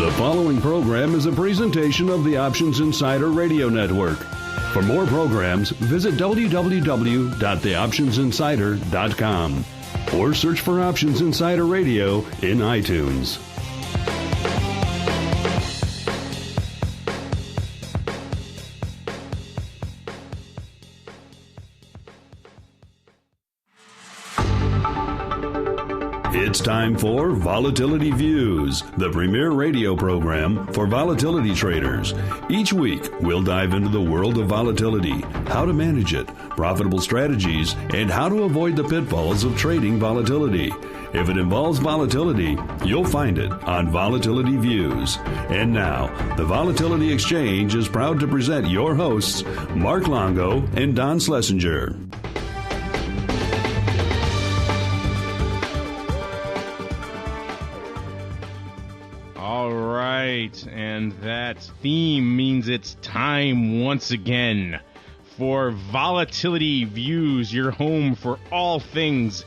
The following program is a presentation of the Options Insider Radio Network. For more programs, visit www.theoptionsinsider.com or search for Options Insider Radio in iTunes. It's time for Volatility Views, the premier radio program for volatility traders. Each week, we'll dive into the world of volatility, how to manage it, profitable strategies, and how to avoid the pitfalls of trading volatility. If it involves volatility, you'll find it on Volatility Views. And now, the Volatility Exchange is proud to present your hosts, Mark Longo and Don Schlesinger. And that theme means it's time once again for Volatility Views, your home for all things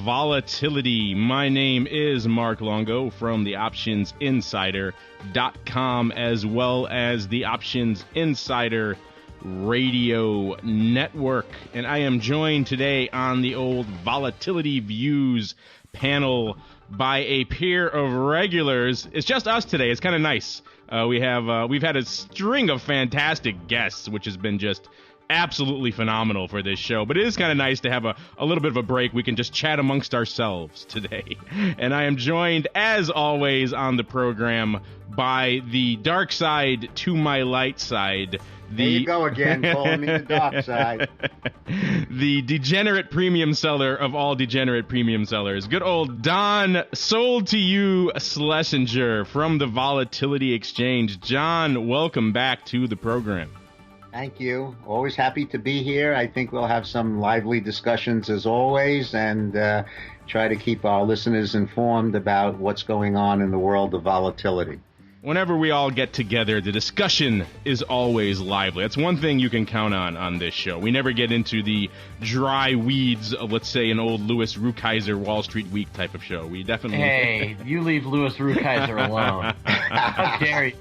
volatility. My name is Mark Longo from the OptionsInsider.com, as well as the Options Insider Radio Network. And I am joined today on the old Volatility Views panel by a pair of regulars. It's just us today. It's kind of nice. We've had a string of fantastic guests, which has been just absolutely phenomenal for this show. But it is kind of nice to have a little bit of a break. We can just chat amongst ourselves today. And I am joined, as always, on the program by the dark side to my light side. There you go again, calling me the dark side. The degenerate premium seller of all degenerate premium sellers. Good old Don Sold to You Schlesinger from the Volatility Exchange. John, welcome back to the program. Thank you. Always happy to be here. I think we'll have some lively discussions as always, and try to keep our listeners informed about what's going on in the world of volatility. Whenever we all get together, the discussion is always lively. That's one thing you can count on this show. We never get into the dry weeds of, let's say, an old Louis Rukeyser Wall Street Week type of show. We definitely... Hey, you leave Louis Rukeyser alone. How dare you?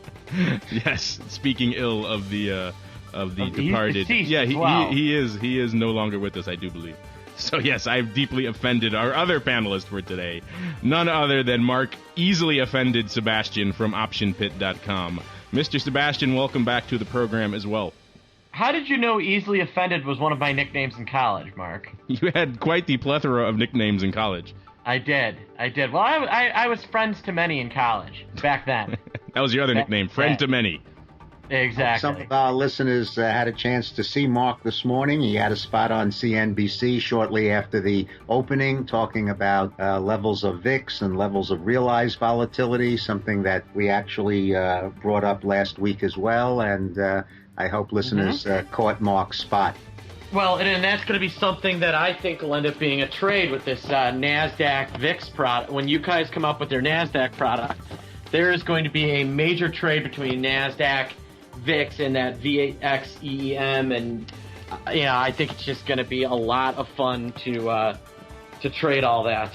Yes, speaking ill of the departed. He's yeah, wow. he is no longer with us, I do believe. So yes, I've deeply offended our other panelist for today. None other than Mark Easily Offended Sebastian from OptionPit.com. Mr. Sebastian, welcome back to the program as well. How did you know Easily Offended was one of my nicknames in college, Mark? You had quite the plethora of nicknames in college. I did. Well, I was friends to many in college back then. That was your other nickname, friend to many. Exactly. Some of our listeners had a chance to see Mark this morning. He had a spot on CNBC shortly after the opening talking about levels of VIX and levels of realized volatility, something that we actually brought up last week as well. And I hope listeners caught Mark's spot. Well, and that's going to be something that I think will end up being a trade with this Nasdaq VIX product. When you guys come up with your Nasdaq product, there is going to be a major trade between Nasdaq VIX and that VXEEM, and I think it's just going to be a lot of fun to trade all that.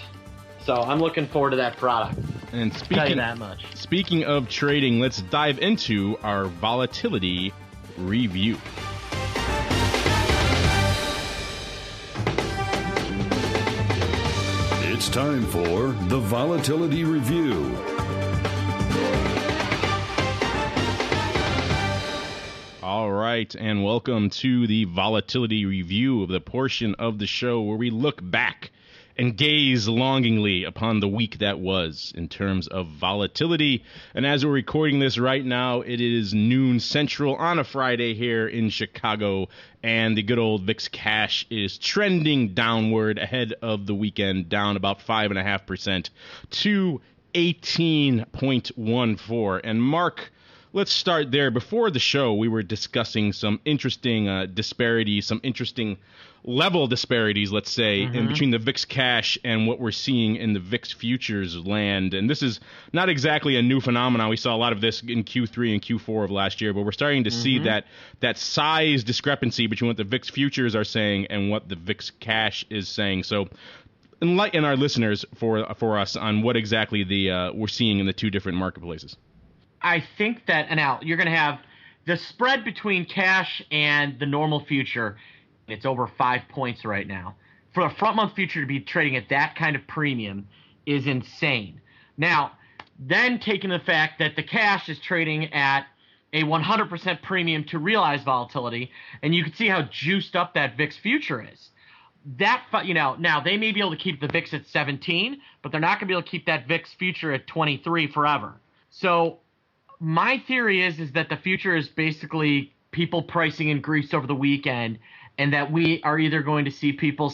So I'm looking forward to that product. And tell you that much. Speaking of trading, let's dive into our volatility review. It's time for the Volatility Review. All right, and welcome to the Volatility Review, of the portion of the show where we look back and gaze longingly upon the week that was in terms of volatility. And as we're recording this right now, it is noon central on a Friday here in Chicago, and the good old VIX cash is trending downward ahead of the weekend, down about 5.5% to 18.14. And Mark, let's start there. Before the show, we were discussing some interesting disparities, some interesting level disparities, let's say, in between the VIX cash and what we're seeing in the VIX futures land. And this is not exactly a new phenomenon. We saw a lot of this in Q3 and Q4 of last year, but we're starting to see that size discrepancy between what the VIX futures are saying and what the VIX cash is saying. So enlighten our listeners for us on what exactly we're seeing in the two different marketplaces. I think that now you're going to have the spread between cash and the normal future. It's over 5 points right now. For a front month future to be trading at that kind of premium is insane. Now, then taking the fact that the cash is trading at a 100% premium to realized volatility, and you can see how juiced up that VIX future is. Now they may be able to keep the VIX at 17, but they're not going to be able to keep that VIX future at 23 forever. So my theory is that the future is basically people pricing in Greece over the weekend, and that we are either going to see people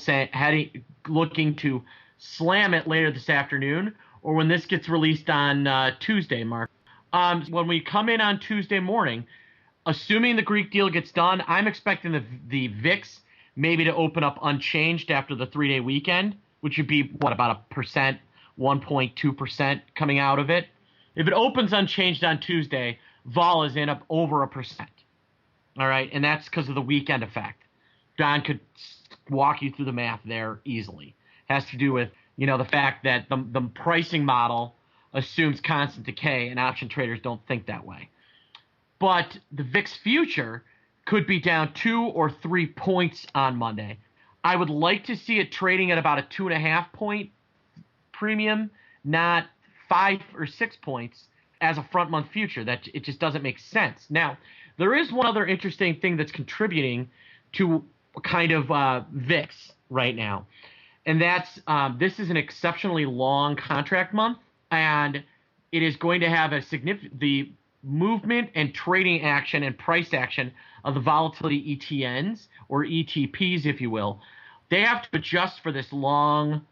looking to slam it later this afternoon, or when this gets released on Tuesday, Mark. When we come in on Tuesday morning, assuming the Greek deal gets done, I'm expecting the VIX maybe to open up unchanged after the 3-day weekend, which would be, about 1%, 1.2% coming out of it. If it opens unchanged on Tuesday, vol is in up over 1%. All right, and that's because of the weekend effect. Don could walk you through the math there easily. It has to do with, the fact that the pricing model assumes constant decay, and option traders don't think that way. But the VIX future could be down 2 or 3 points on Monday. I would like to see it trading at about a 2.5 point premium, not 5 or 6 points as a front month future. That it just doesn't make sense. Now, there is one other interesting thing that's contributing to kind of VIX right now, and that's this is an exceptionally long contract month, and it is going to have the movement and trading action and price action of the volatility ETNs, or ETPs, if you will. They have to adjust for this long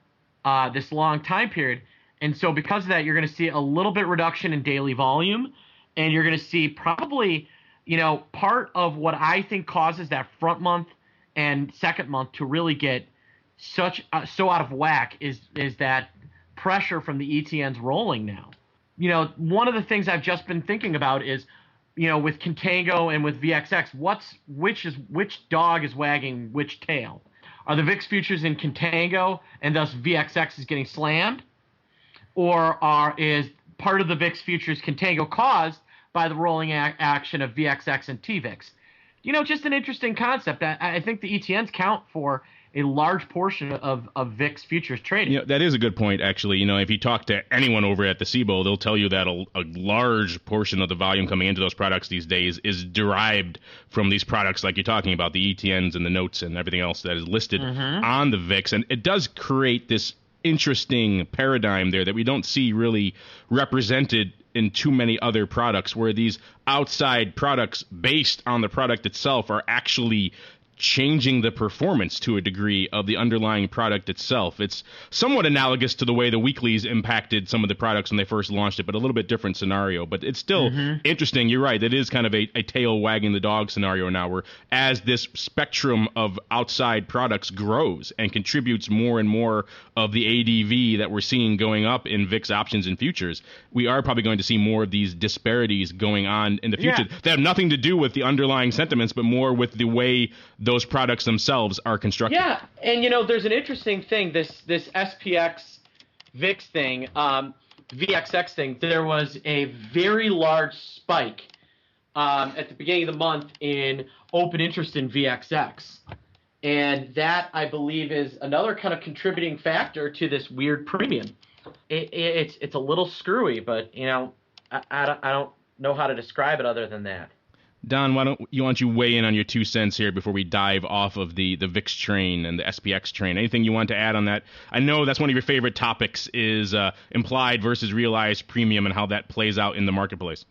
time period. And so because of that, you're going to see a little bit reduction in daily volume, and you're going to see probably, part of what I think causes that front month and second month to really get so out of whack is that pressure from the ETNs rolling now. One of the things I've just been thinking about is, with Contango and with VXX, which dog is wagging which tail? Are the VIX futures in Contango and thus VXX is getting slammed? Or is part of the VIX futures Contango caused by the rolling action of VXX and TVIX? Just an interesting concept. I think the ETNs count for a large portion of VIX futures trading. That is a good point, actually. If you talk to anyone over at the CBOE, they'll tell you that a large portion of the volume coming into those products these days is derived from these products like you're talking about, the ETNs and the notes and everything else that is listed on the VIX. And it does create this interesting paradigm there that we don't see really represented in too many other products, where these outside products based on the product itself are actually changing the performance to a degree of the underlying product itself. It's somewhat analogous to the way the weeklies impacted some of the products when they first launched it, but a little bit different scenario. But it's still interesting. You're right. It is kind of a tail wagging the dog scenario now, where as this spectrum of outside products grows and contributes more and more of the ADV that we're seeing going up in VIX options and futures, we are probably going to see more of these disparities going on in the future. Yeah. That have nothing to do with the underlying sentiments, but more with the way those products themselves are constructed. Yeah, and there's an interesting thing, this SPX VIX thing, VXX thing. There was a very large spike at the beginning of the month in open interest in VXX, and that, I believe, is another kind of contributing factor to this weird premium. It's a little screwy, but I don't know how to describe it other than that. Don, why don't you weigh in on your 2 cents here before we dive off of the VIX train and the SPX train? Anything you want to add on that? I know that's one of your favorite topics, is implied versus realized premium and how that plays out in the marketplace.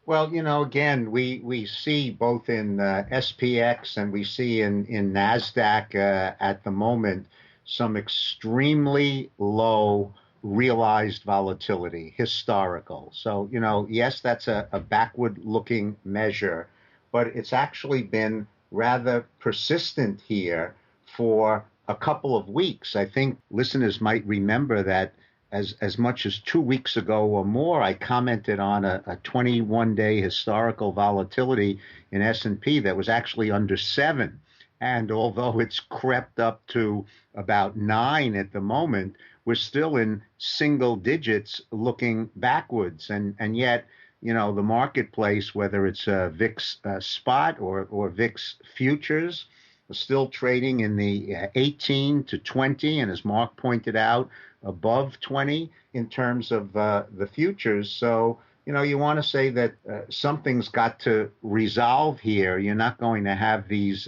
Well, again, we see both in SPX and we see in Nasdaq at the moment some extremely low realized volatility, historical. So, yes, that's a backward-looking measure, but it's actually been rather persistent here for a couple of weeks. I think listeners might remember that as much as 2 weeks ago or more, I commented on a 21-day historical volatility in S&P that was actually under 7. And although it's crept up to about 9 at the moment, we're still in single digits looking backwards. And yet the marketplace, whether it's VIX spot or VIX futures, are still trading in the 18 to 20, and as Mark pointed out, above 20 in terms of the futures. So, you want to say that something's got to resolve here. You're not going to have these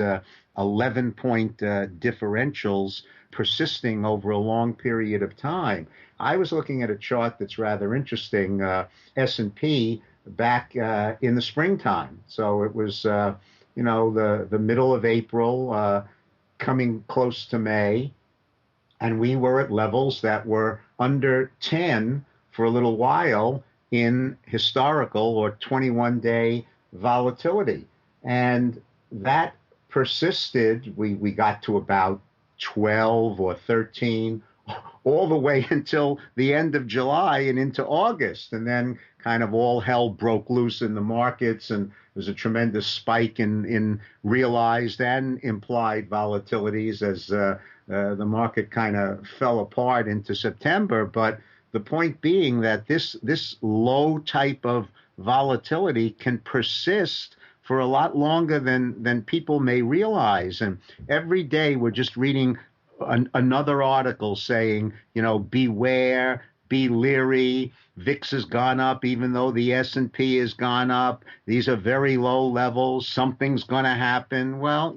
11-point differentials persisting over a long period of time. I was looking at a chart that's rather interesting, S&P back in the springtime. So it was, the middle of April, coming close to May, and we were at levels that were under 10 for a little while in historical or 21-day volatility. And that persisted. We got to about 12 or 13 all the way until the end of July and into August. And then kind of all hell broke loose in the markets, and there was a tremendous spike in realized and implied volatilities as the market kind of fell apart into September. But the point being that this low type of volatility can persist for a lot longer than people may realize. And every day we're just reading another article saying, beware, be leery. VIX has gone up even though the S&P has gone up. These are very low levels. Something's going to happen. Well,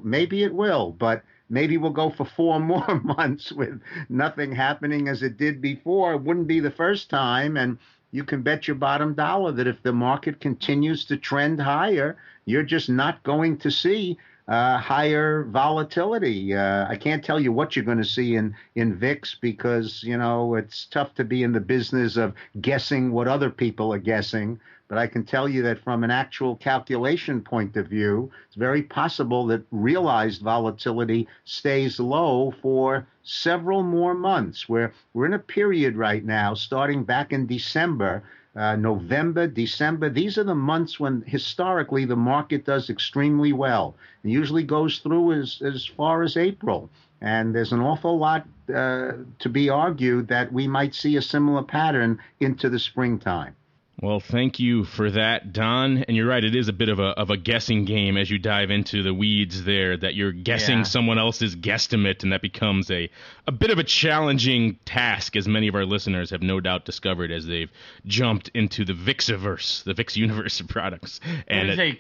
maybe it will, but maybe we'll go for 4 more months with nothing happening as it did before. It wouldn't be the first time. And you can bet your bottom dollar that if the market continues to trend higher, you're just not going to see higher volatility. I can't tell you what you're going to see in VIX because, it's tough to be in the business of guessing what other people are guessing. But I can tell you that from an actual calculation point of view, it's very possible that realized volatility stays low for several more months. We're in a period right now, starting back in December, November, December. These are the months when historically the market does extremely well. It usually goes through as far as April. And there's an awful lot to be argued that we might see a similar pattern into the springtime. Well, thank you for that, Don. And you're right, it is a bit of a guessing game as you dive into the weeds there, that you're guessing someone else's guesstimate, and that becomes a bit of a challenging task, as many of our listeners have no doubt discovered as they've jumped into the VIXiverse, the VIX universe of products. And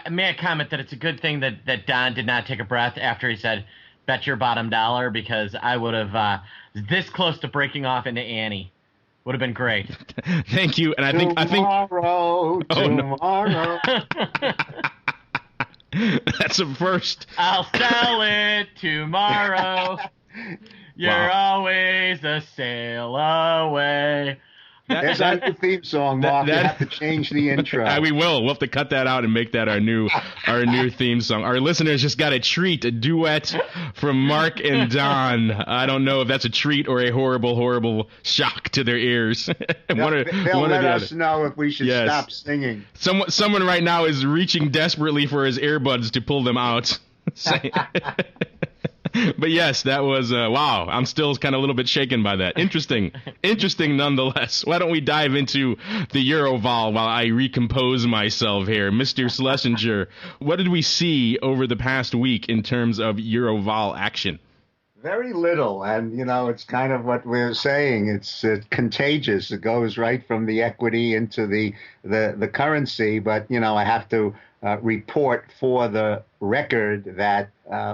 may I comment that it's a good thing that Don did not take a breath after he said, bet your bottom dollar, because I would have this close to breaking off into Annie. Would have been great. Thank you. And I think tomorrow. That's a first. I'll sell it tomorrow. You're always a sail away. There's our new theme song, Mark. We have to change the intro. We will. We'll have to cut that out and make that our new theme song. Our listeners just got a treat, a duet from Mark and Don. I don't know if that's a treat or a horrible, horrible shock to their ears. They'll let us know if we should stop singing. Someone right now is reaching desperately for his earbuds to pull them out. But yes, that was, wow, I'm still kind of a little bit shaken by that. Interesting nonetheless. Why don't we dive into the Eurovol while I recompose myself here? Mr. Schlesinger, what did we see over the past week in terms of Eurovol action? Very little, and, it's kind of what we're saying. It's contagious. It goes right from the equity into the currency, but, I have to report for the record that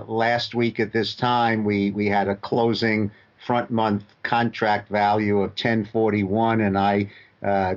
last week at this time we had a closing front month contract value of 1041, and I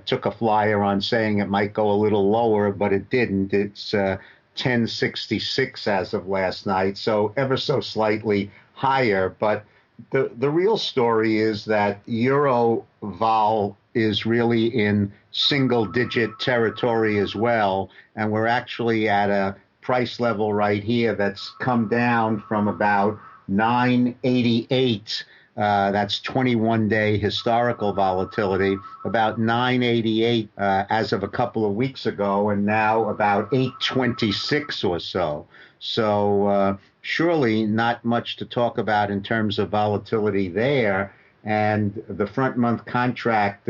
took a flyer on saying it might go a little lower, but it didn't. It's 1066 as of last night, so ever so slightly higher. But the real story is that Eurovol is really in single-digit territory as well, and we're actually at a price level right here that's come down from about 988. That's 21-day historical volatility, about 988 as of a couple of weeks ago, and now about 826 or so. So surely not much to talk about in terms of volatility there. And the front month contract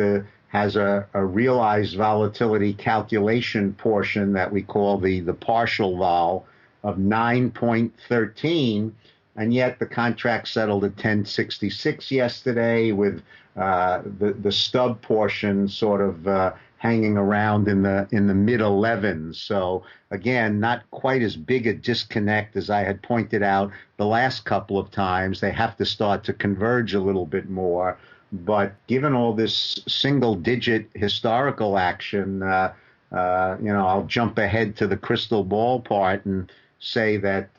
has a realized volatility calculation portion that we call the partial vol of 9.13, and yet the contract settled at 1066 yesterday with the stub portion sort of hanging around in the mid 11s. So again, not quite as big a disconnect as I had pointed out the last couple of times. They have to start to converge a little bit more. But given all this single-digit historical action, I'll jump ahead to the crystal ball part and say that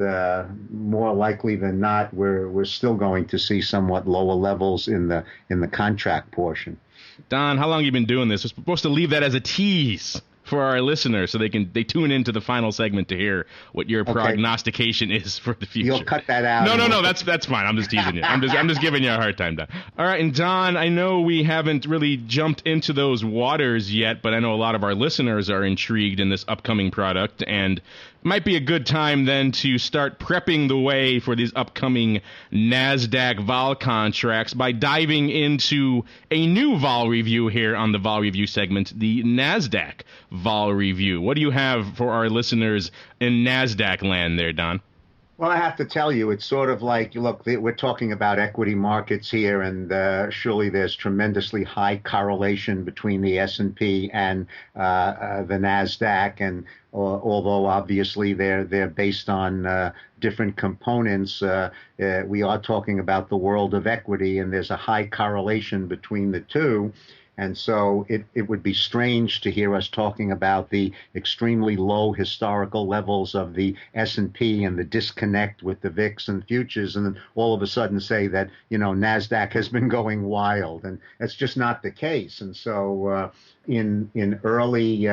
more likely than not, we're still going to see somewhat lower levels in the contract portion. Don, how long have you been doing this? We're supposed to leave that as a tease for our listeners so they tune into the final segment to hear what your prognostication is for the future. You'll cut that out. No, that's fine. I'm just teasing you. I'm just giving you a hard time, Don. All right, and Don, I know we haven't really jumped into those waters yet, but I know a lot of our listeners are intrigued in this upcoming product, and might be a good time then to start prepping the way for these upcoming Nasdaq VolContracts by diving into a new vol review here on the vol review segment, the Nasdaq vol review. What do you have for our listeners in Nasdaq land there, Don? Well, I have to tell you, it's sort of like, look, we're talking about equity markets here, and surely there's tremendously high correlation between the S&P and the Nasdaq, and although obviously they're based on different components, we are talking about the world of equity, and there's a high correlation between the two. And so it would be strange to hear us talking about the extremely low historical levels of the S&P and the disconnect with the VIX and futures, and then all of a sudden say that, NASDAQ has been going wild. And that's just not the case. And so in early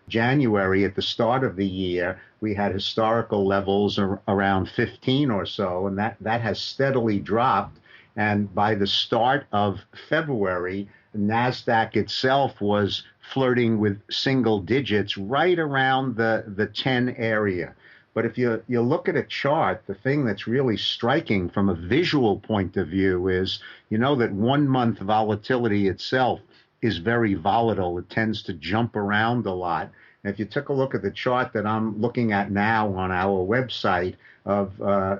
January, at the start of the year, we had historical levels around 15 or so, and that has steadily dropped. And by the start of February, NASDAQ itself was flirting with single digits right around the 10 area. But if you look at a chart, the thing that's really striking from a visual point of view is, that 1 month volatility itself is very volatile. It tends to jump around a lot. And if you took a look at the chart that I'm looking at now on our website of,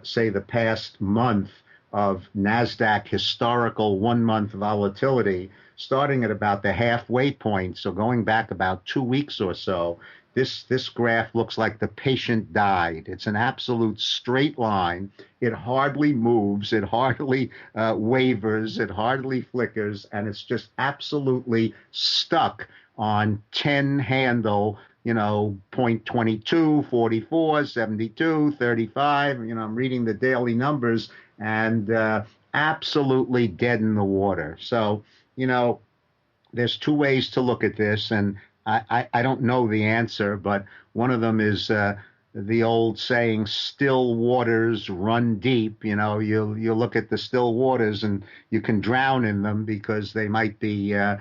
say, the past month of NASDAQ historical 1 month volatility, starting at about the halfway point, so going back about 2 weeks or so, this graph looks like the patient died. It's an absolute straight line. It hardly moves. It hardly wavers. It hardly flickers. And it's just absolutely stuck on 10 handle, 0.22, 44, 72, 35. I'm reading the daily numbers, and absolutely dead in the water. So, there's two ways to look at this, and I don't know the answer, but one of them is the old saying, still waters run deep. You look at the still waters and you can drown in them because they might be a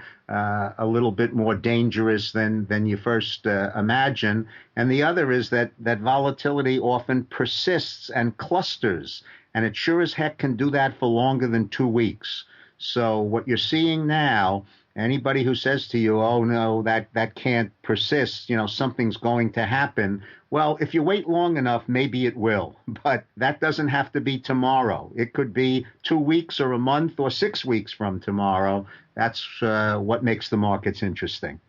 little bit more dangerous than you first imagine. And the other is that volatility often persists and clusters, and it sure as heck can do that for longer than 2 weeks. So what you're seeing now, anybody who says to you, oh, no, that can't persist, something's going to happen. Well, if you wait long enough, maybe it will. But that doesn't have to be tomorrow. It could be 2 weeks or a month or 6 weeks from tomorrow. That's what makes the markets interesting.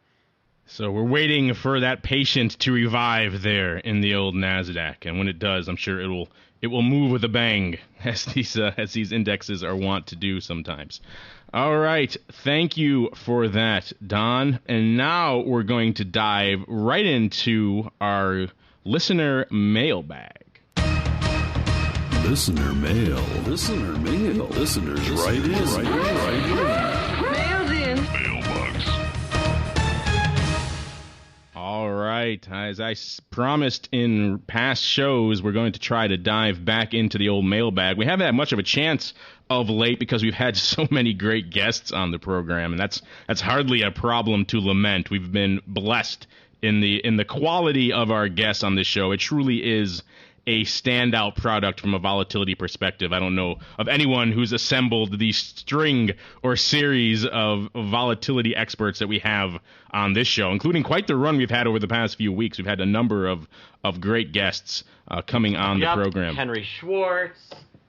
So we're waiting for that patient to revive there in the old NASDAQ. And when it does, I'm sure it will move with a bang, as these indexes are wont to do sometimes. All right. Thank you for that, Don. And now we're going to dive right into our listener mailbag. Listener mail. Listeners write in. Mail's in. Mailbox. All right. As I promised in past shows, we're going to try to dive back into the old mailbag. We haven't had much of a chance of late because we've had so many great guests on the program, and that's hardly a problem to lament. We've been blessed in the quality of our guests on this show. It truly is a standout product from a volatility perspective. I don't know of anyone who's assembled the string or series of volatility experts that we have on this show, including quite the run we've had over the past few weeks. We've had a number of great guests coming on the program. Henry Schwartz.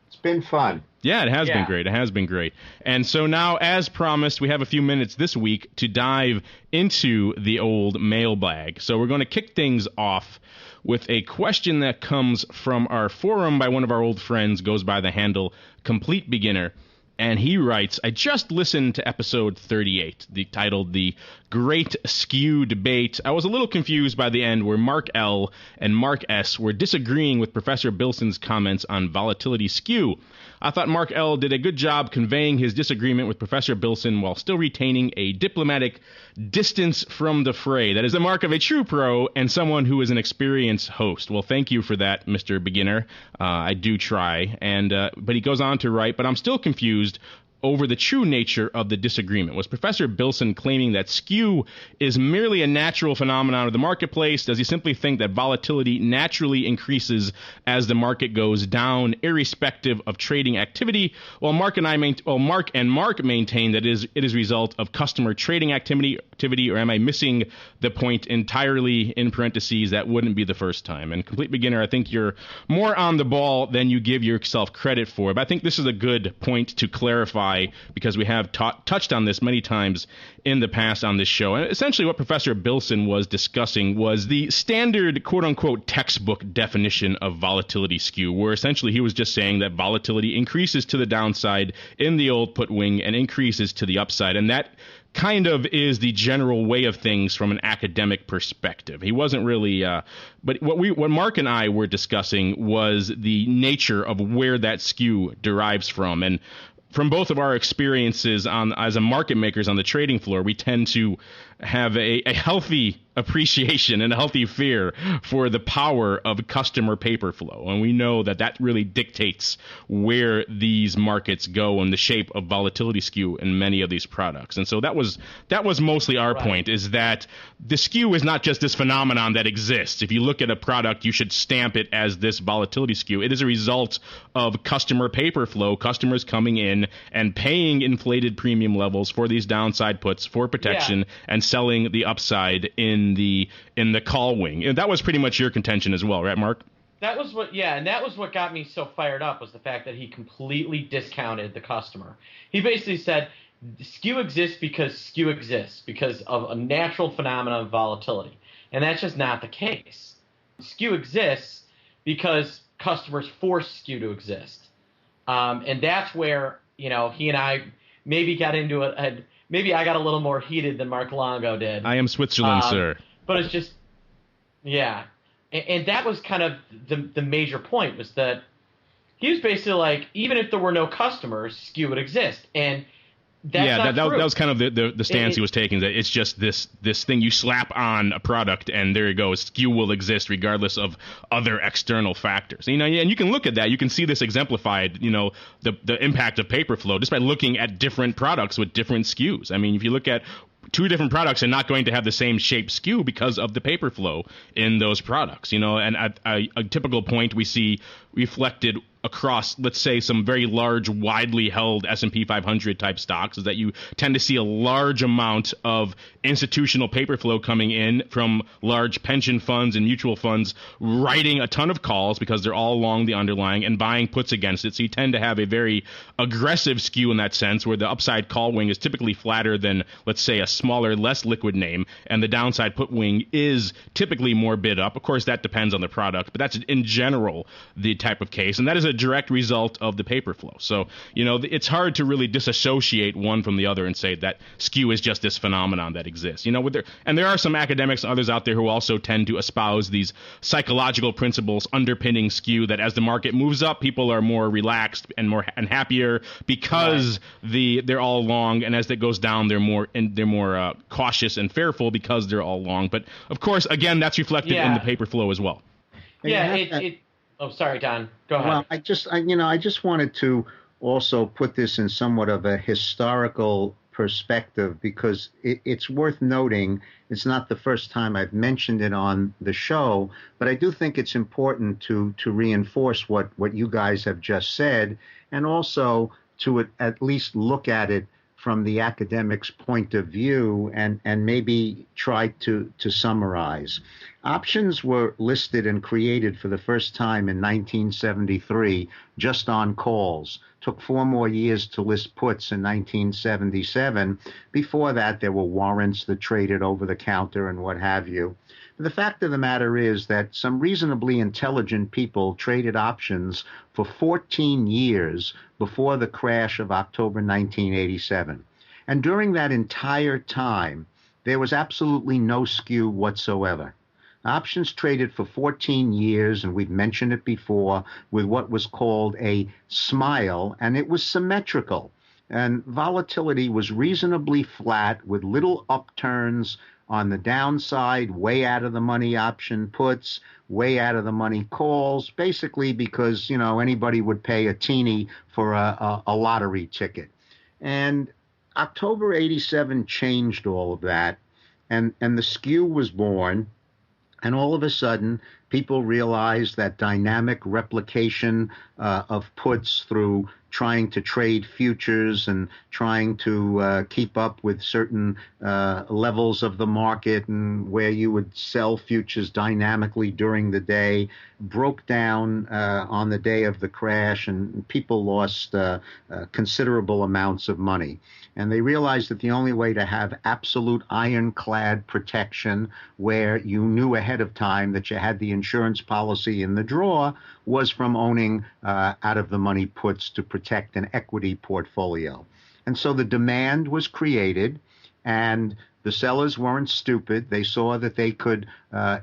It's been fun. Yeah, it has been great. It has been great. And so now, as promised, we have a few minutes this week to dive into the old mailbag. So we're going to kick things off with a question that comes from our forum by one of our old friends, goes by the handle Complete Beginner. And he writes, I just listened to episode 38, titled The Great Skew Debate. I was a little confused by the end where Mark L. and Mark S. were disagreeing with Professor Bilson's comments on volatility skew. I thought Mark L. did a good job conveying his disagreement with Professor Bilson while still retaining a diplomatic distance from the fray. That is the mark of a true pro and someone who is an experienced host. Well, thank you for that, Mr. Beginner. I do try. But he goes on to write, but I'm still confused over the true nature of the disagreement. Was Professor Bilson claiming that skew is merely a natural phenomenon of the marketplace? Does he simply think that volatility naturally increases as the market goes down, irrespective of trading activity? While Mark and Mark maintain that it is a result of customer trading activity, or am I missing the point entirely? In parentheses, that wouldn't be the first time. And Complete Beginner, I think you're more on the ball than you give yourself credit for. But I think this is a good point to clarify, because we have touched on this many times in the past on this show. And essentially what Professor Bilson was discussing was the standard quote-unquote textbook definition of volatility skew, where essentially he was just saying that volatility increases to the downside in the old put wing and increases to the upside. And that kind of is the general way of things from an academic perspective. He wasn't really, but what Mark and I were discussing was the nature of where that skew derives from. And from both of our experiences as a market makers on the trading floor, we tend to have a healthy appreciation and a healthy fear for the power of customer paper flow. And we know that that really dictates where these markets go and the shape of volatility skew in many of these products. And so that was mostly our point, is that the skew is not just this phenomenon that exists. If you look at a product, you should stamp it as this volatility skew. It is a result of customer paper flow, customers coming in and paying inflated premium levels for these downside puts for protection and selling the upside in the call wing. And that was pretty much your contention as well, right, Mark? That was what got me so fired up, was the fact that he completely discounted the customer. He basically said skew exists because of a natural phenomenon of volatility. And that's just not the case. Skew exists because customers force skew to exist. And that's where, he and I maybe got into it. Maybe I got a little more heated than Mark Longo did. I am Switzerland, sir. But it's just, And that was kind of the major point, was that he was basically like, even if there were no customers, skew would exist. And that was kind of the stance he was taking, that it's just this thing you slap on a product and there you go, skew will exist regardless of other external factors. And you can look at that, you can see this exemplified, the impact of paper flow just by looking at different products with different skews. I mean, if you look at two different products, are not going to have the same shape skew because of the paper flow in those products, and a typical point we see reflected across, let's say, some very large, widely held S&P 500 type stocks, is that you tend to see a large amount of institutional paper flow coming in from large pension funds and mutual funds writing a ton of calls because they're all long the underlying and buying puts against it. So you tend to have a very aggressive skew in that sense, where the upside call wing is typically flatter than, let's say, a smaller, less liquid name, and the downside put wing is typically more bid up. Of course, that depends on the product, but that's in general the type of case, and that is a direct result of the paper flow. So, it's hard to really disassociate one from the other and say that skew is just this phenomenon that exists. And there are some academics and others out there who also tend to espouse these psychological principles underpinning skew, that as the market moves up, people are more relaxed and happier because they're all long, and as it goes down, they're more cautious and fearful because they're all long. But of course, again, that's reflected in the paper flow as well. Oh, sorry, Don. Go ahead. Well, I just wanted to also put this in somewhat of a historical perspective, because it's worth noting, it's not the first time I've mentioned it on the show, but I do think it's important to reinforce what you guys have just said, and also to at least look at it from the academic's point of view and maybe try to summarize. Options were listed and created for the first time in 1973 just on calls. Took 4 more years to list puts in 1977. Before that, there were warrants that traded over the counter and what have you. The fact of the matter is that some reasonably intelligent people traded options for 14 years before the crash of October 1987. And during that entire time, there was absolutely no skew whatsoever. Options traded for 14 years, and we've mentioned it before, with what was called a smile, and it was symmetrical. And volatility was reasonably flat with little upturns on the downside, way out of the money option puts, way out of the money calls, basically because, anybody would pay a teeny for a lottery ticket. And October 87 changed all of that, and the skew was born. And all of a sudden, people realized that dynamic replication of puts through trying to trade futures and trying to keep up with certain levels of the market and where you would sell futures dynamically during the day broke down on the day of the crash, and people lost considerable amounts of money. And they realized that the only way to have absolute ironclad protection, where you knew ahead of time that you had the insurance policy in the drawer, was from owning out-of-the-money puts to protect an equity portfolio. And so the demand was created, and the sellers weren't stupid. They saw that they could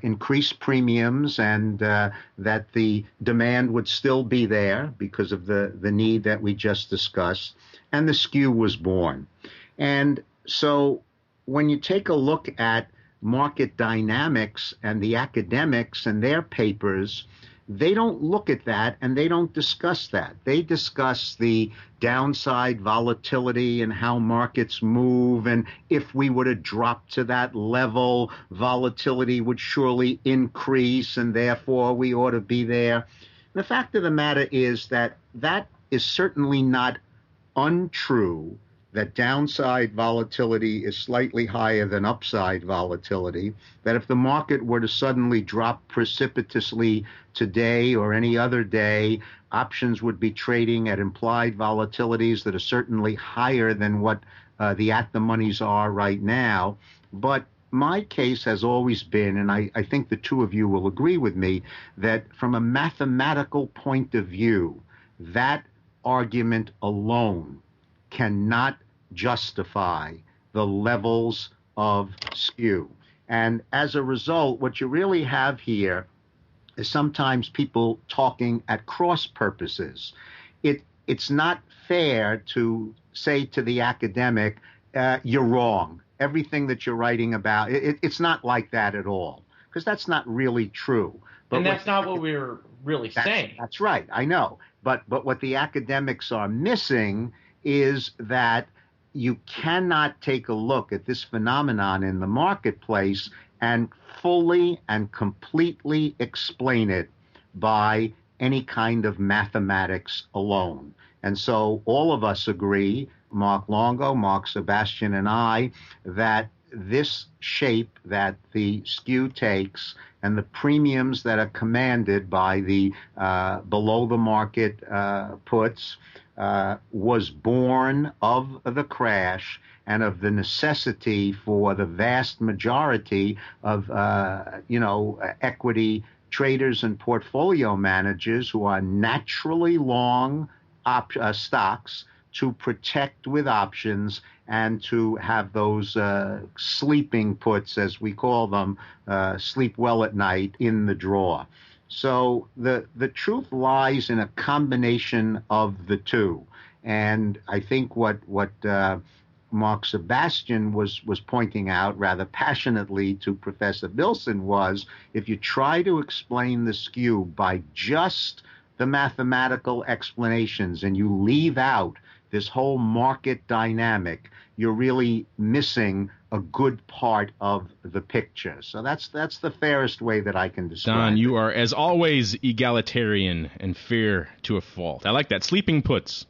increase premiums and that the demand would still be there because of the need that we just discussed, and the skew was born. And so when you take a look at market dynamics and the academics and their papers, they don't look at that and they don't discuss that. They discuss the downside volatility and how markets move, and if we were to drop to that level, volatility would surely increase and therefore we ought to be there. The fact of the matter is that that is certainly not untrue, that downside volatility is slightly higher than upside volatility, that if the market were to suddenly drop precipitously today or any other day, options would be trading at implied volatilities that are certainly higher than what the at-the-monies are right now. But my case has always been, and I think the two of you will agree with me, that from a mathematical point of view, that argument alone cannot justify the levels of skew. And as a result, what you really have here is sometimes people talking at cross purposes. It's not fair to say to the academic, you're wrong. Everything that you're writing about, it's not like that at all, because that's not really true. But and that's not what we're really saying. That's right, I know. But what the academics are missing is that you cannot take a look at this phenomenon in the marketplace and fully and completely explain it by any kind of mathematics alone. And so all of us agree, Mark Longo, Mark Sebastian, and I, that this shape that the skew takes and the premiums that are commanded by the below-the-market puts was born of the crash and of the necessity for the vast majority of, equity traders and portfolio managers who are naturally long stocks to protect with options and to have those sleeping puts, as we call them, sleep well at night in the drawer. So the truth lies in a combination of the two. And I think what Mark Sebastian was pointing out rather passionately to Professor Bilson was, if you try to explain the skew by just the mathematical explanations and you leave out this whole market dynamic, you're really missing a good part of the picture. So that's the fairest way that I can describe Don, it. you are, as always, egalitarian and fair to a fault. I like that. Sleeping puts.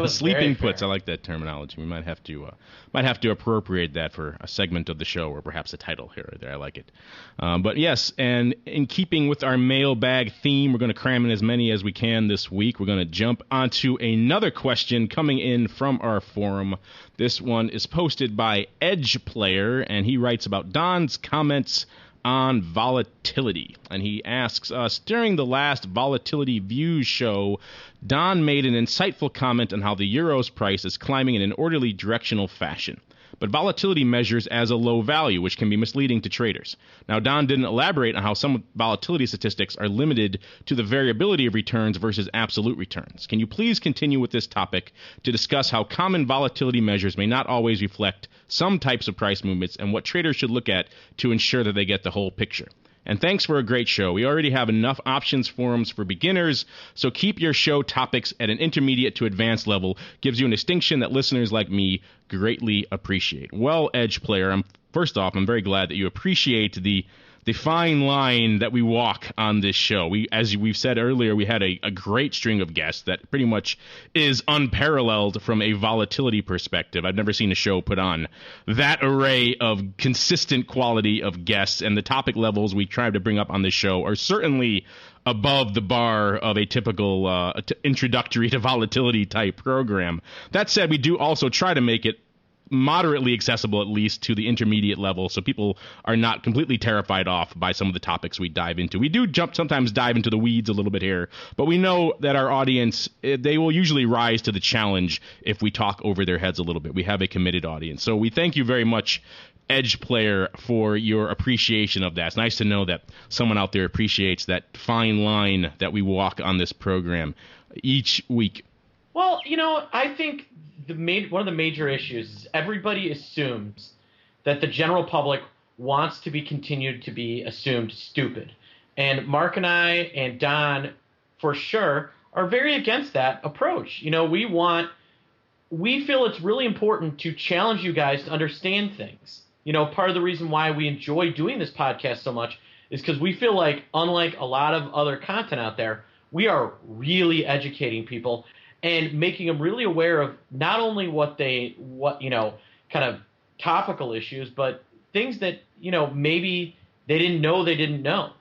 Sleeping puts. I like that terminology. We might have to appropriate that for a segment of the show, or perhaps a title here or there. I like it. But yes, and in keeping with our mailbag theme, we're going to cram in as many as we can this week. We're going to jump onto another question coming in from our forum. This one is posted by Edge Player, and he writes about Don's comments on volatility. And he asks us, during the last Volatility Views show, Don made an insightful comment on how the euro's price is climbing in an orderly directional fashion, but volatility measures as a low value, which can be misleading to traders. Now, Don didn't elaborate on how some volatility statistics are limited to the variability of returns versus absolute returns. Can you please continue with this topic to discuss how common volatility measures may not always reflect some types of price movements and what traders should look at to ensure that they get the whole picture? And thanks for a great show. We already have enough options forums for beginners, so keep your show topics at an intermediate to advanced level. Gives you a distinction that listeners like me greatly appreciate. Well, Edge Player, first off, I'm very glad that you appreciate the fine line that we walk on this show. As we've said earlier, we had a great string of guests that pretty much is unparalleled from a volatility perspective. I've never seen a show put on that array of consistent quality of guests, and the topic levels we try to bring up on this show are certainly above the bar of a typical introductory to volatility type program. That said, we do also try to make it moderately accessible, at least to the intermediate level, so people are not completely terrified off by some of the topics we dive into. We do sometimes dive into the weeds a little bit here, but we know that our audience, they will usually rise to the challenge if we talk over their heads a little bit. We have a committed audience. So we thank you very much, Edge Player, for your appreciation of that. It's nice to know that someone out there appreciates that fine line that we walk on this program each week. Well, I think one of the major issues is everybody assumes that the general public wants to be continued to be assumed stupid. And Mark and I and Don, for sure, are very against that approach. We feel it's really important to challenge you guys to understand things. Part of the reason why we enjoy doing this podcast so much is because we feel like, unlike a lot of other content out there, we are really educating people and making them really aware of not only what kind of topical issues, but things that, maybe they didn't know.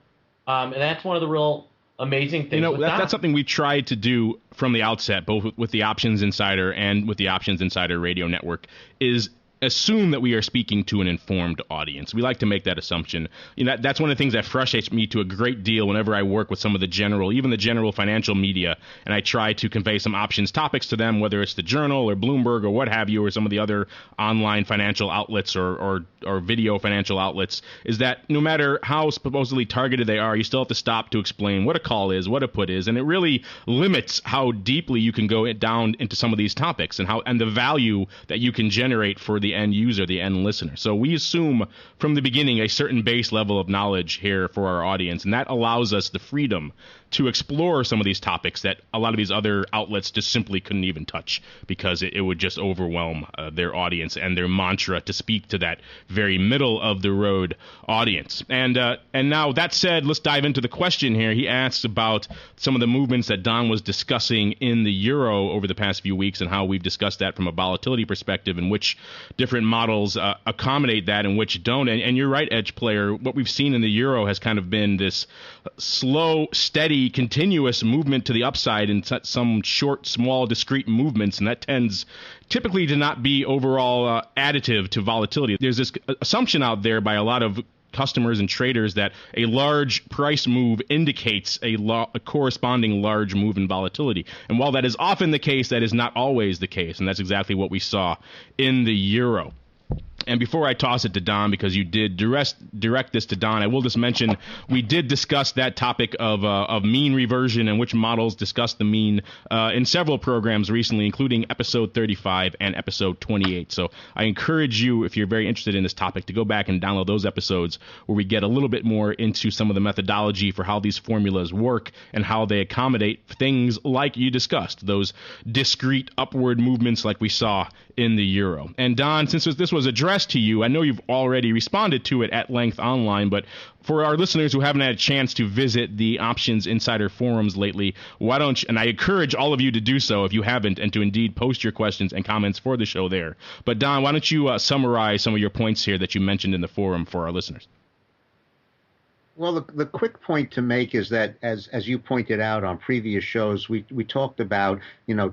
And that's one of the real amazing things. That's something we tried to do from the outset, both with the Options Insider and with the Options Insider Radio Network, is assume that we are speaking to an informed audience. We like to make that assumption. That's one of the things that frustrates me to a great deal whenever I work with some of the general financial media, and I try to convey some options topics to them, whether it's the Journal or Bloomberg or what have you, or some of the other online financial outlets or video financial outlets, is that no matter how supposedly targeted they are, you still have to stop to explain what a call is, what a put is, and it really limits how deeply you can go down into some of these topics and the value that you can generate for the end user, the end listener. So we assume from the beginning a certain base level of knowledge here for our audience, and that allows us the freedom to explore some of these topics that a lot of these other outlets just simply couldn't even touch, because it would just overwhelm their audience and their mantra to speak to that very middle of the road audience. And now that said, let's dive into the question here. He asks about some of the movements that Don was discussing in the euro over the past few weeks and how we've discussed that from a volatility perspective and which different models accommodate that and which don't. And you're right, Edge Player, what we've seen in the euro has kind of been this slow, steady, continuous movement to the upside in some short, small, discrete movements, and that tends typically to not be overall additive to volatility. There's this assumption out there by a lot of customers and traders that a large price move indicates a corresponding large move in volatility. And while that is often the case, that is not always the case, and that's exactly what we saw in the euro. And before I toss it to Don, because you did direct this to Don, I will just mention we did discuss that topic of mean reversion and which models discuss the mean in several programs recently, including episode 35 and episode 28. So I encourage you, if you're very interested in this topic, to go back and download those episodes where we get a little bit more into some of the methodology for how these formulas work and how they accommodate things like you discussed, those discrete upward movements like we saw in the euro. And Don, since this was addressed to you, I know you've already responded to it at length online, but for our listeners who haven't had a chance to visit the Options Insider forums lately, why don't you, and I encourage all of you to do so if you haven't, and to indeed post your questions and comments for the show there. But Don, why don't you summarize some of your points here that you mentioned in the forum for our listeners? Well, the quick point to make is that, as you pointed out on previous shows, we talked about,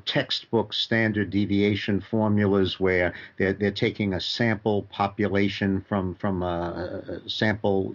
textbook standard deviation formulas where they're taking a sample population from a sample,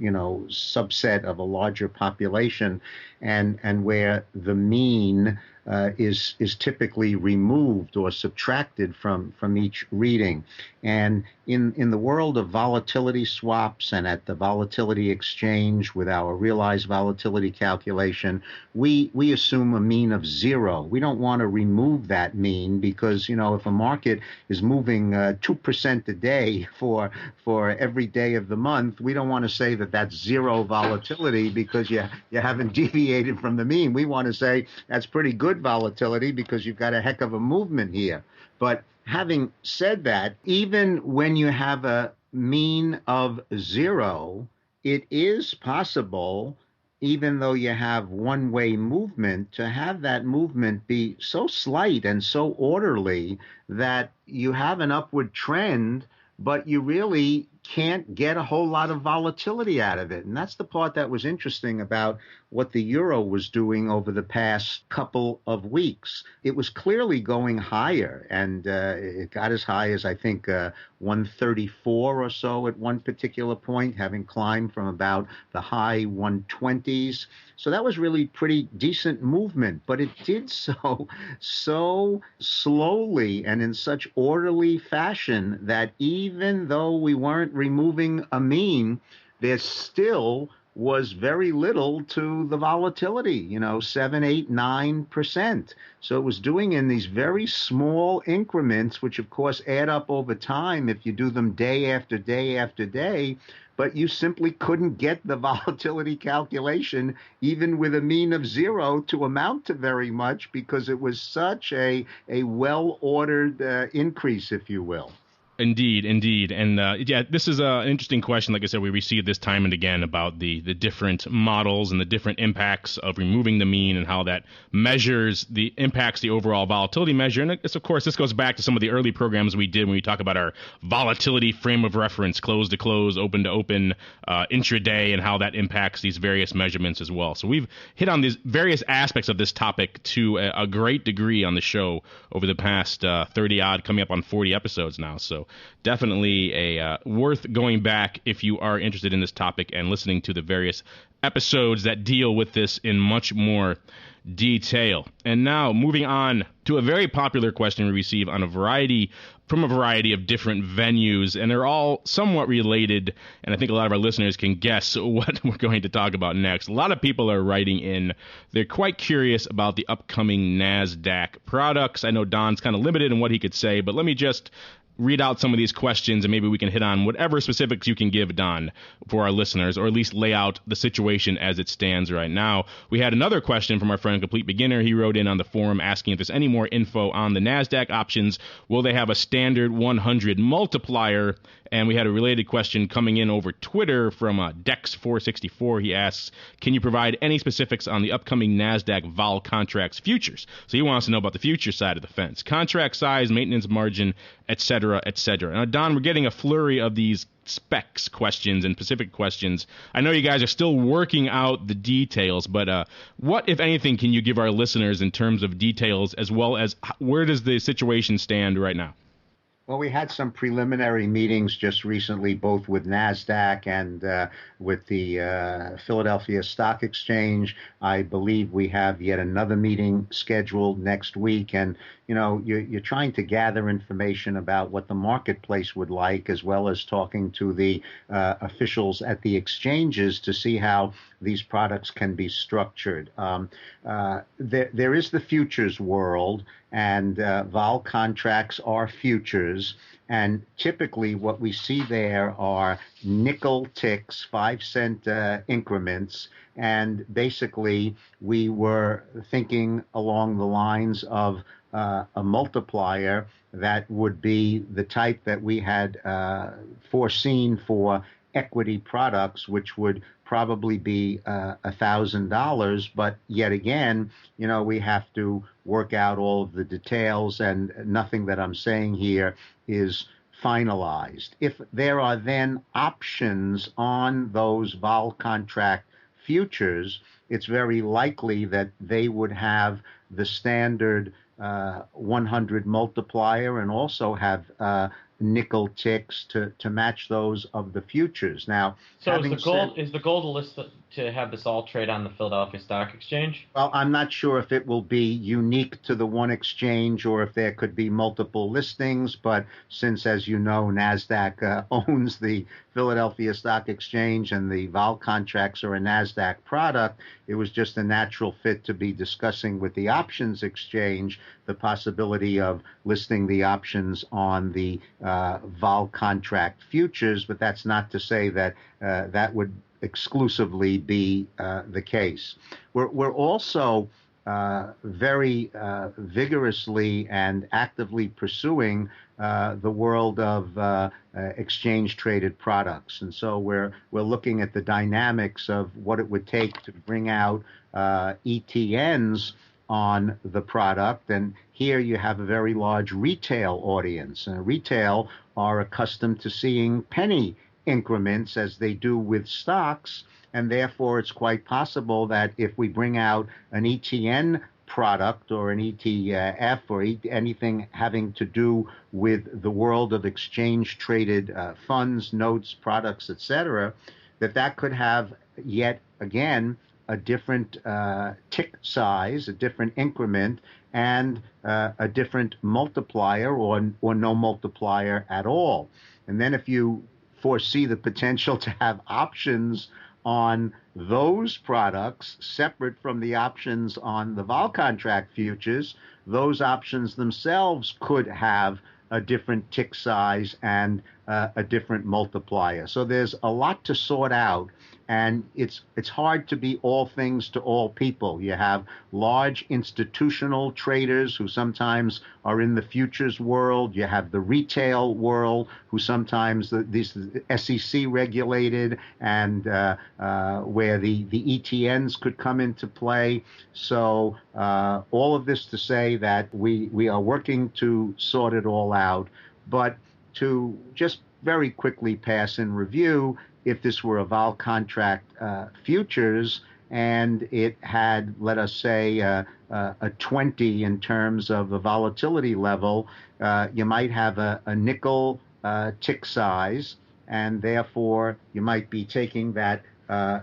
subset of a larger population, and where the mean is typically removed or subtracted from each reading. And in the world of volatility swaps and at the volatility exchange with our realized volatility calculation, we assume a mean of 0. We don't want to remove that mean because, if a market is moving 2% a day for every day of the month, we don't want to say that that's 0 volatility because you haven't deviated from the mean. We want to say that's pretty good volatility because you've got a heck of a movement here. But having said that, even when you have a mean of 0, it is possible, even though you have one-way movement, to have that movement be so slight and so orderly that you have an upward trend, but you really can't get a whole lot of volatility out of it. And that's the part that was interesting about what the euro was doing over the past couple of weeks. It was clearly going higher, and it got as high as, I think, 134 or so at one particular point, having climbed from about the high 120s. So that was really pretty decent movement, but it did so slowly and in such orderly fashion that even though we weren't removing a mean, there still was very little to the volatility, 7, 8, 9%. So it was doing in these very small increments, which of course add up over time if you do them day after day after day. But you simply couldn't get the volatility calculation, even with a mean of 0, to amount to very much because it was such a well-ordered increase, if you will. Indeed. And this is an interesting question. Like I said, we received this time and again about the different models and the different impacts of removing the mean and how that impacts the overall volatility measure. And of course, this goes back to some of the early programs we did when we talk about our volatility frame of reference, close to close, open to open, intraday, and how that impacts these various measurements as well. So we've hit on these various aspects of this topic to a great degree on the show over the past 30-odd, coming up on 40 episodes now. So definitely worth going back if you are interested in this topic and listening to the various episodes that deal with this in much more detail. And now moving on to a very popular question we receive on from a variety of different venues, and they're all somewhat related, and I think a lot of our listeners can guess what we're going to talk about next. A lot of people are writing in. They're quite curious about the upcoming Nasdaq products. I know Don's kind of limited in what he could say, but let me just read out some of these questions, and maybe we can hit on whatever specifics you can give, Don, for our listeners, or at least lay out the situation as it stands right now. We had another question from our friend Complete Beginner. He wrote in on the forum asking if there's any more info on the Nasdaq options. Will they have a standard 100 multiplier? And we had a related question coming in over Twitter from Dex464. He asks, can you provide any specifics on the upcoming Nasdaq VolContracts futures? So he wants to know about the future side of the fence. Contract size, maintenance margin, etc., etc. Now, Don, we're getting a flurry of these specs questions and specific questions. I know you guys are still working out the details, but what, if anything, can you give our listeners in terms of details, as well as where does the situation stand right now? Well, we had some preliminary meetings just recently, both with Nasdaq and with the Philadelphia Stock Exchange. I believe we have yet another meeting scheduled next week. And, you know, you're trying to gather information about what the marketplace would like, as well as talking to the officials at the exchanges to see how these products can be structured. There is the futures world, and vol contracts are futures. And typically what we see there are nickel ticks, 5-cent increments. And basically we were thinking along the lines of a multiplier that would be the type that we had foreseen for equity products, which would probably be $1,000. But yet again, you know, we have to work out all of the details, and nothing that I'm saying here is finalized. If there are then options on those vol contract futures, it's very likely that they would have the standard 100 multiplier and also have nickel ticks to match those of the futures. Now, so is the goal to list to have this all trade on the Philadelphia Stock Exchange? Well, I'm not sure if it will be unique to the one exchange or if there could be multiple listings, but since, as you know, Nasdaq owns the Philadelphia Stock Exchange and the vol contracts are a Nasdaq product, it was just a natural fit to be discussing with the options exchange the possibility of listing the options on the vol contract futures. But that's not to say that that would exclusively be the case. We're also very vigorously and actively pursuing the world of exchange traded products. And so we're looking at the dynamics of what it would take to bring out ETNs on the product. And here you have a very large retail audience. And retail are accustomed to seeing penny increments as they do with stocks. And therefore, it's quite possible that if we bring out an ETN product or an ETF or anything having to do with the world of exchange traded funds, notes, products, etc., that could have yet again a different tick size, a different increment, and a different multiplier or no multiplier at all. And then if you foresee the potential to have options on those products separate from the options on the vol contract futures, those options themselves could have a different tick size and a different multiplier. So there's a lot to sort out, and it's hard to be all things to all people. You have large institutional traders who sometimes are in the futures world. You have the retail world who sometimes these SEC regulated and where the ETNs could come into play. So all of this to say that we are working to sort it all out. But to just very quickly pass in review, if this were a vol contract futures and it had, let us say, a 20 in terms of the volatility level, you might have a nickel tick size, and therefore you might be taking that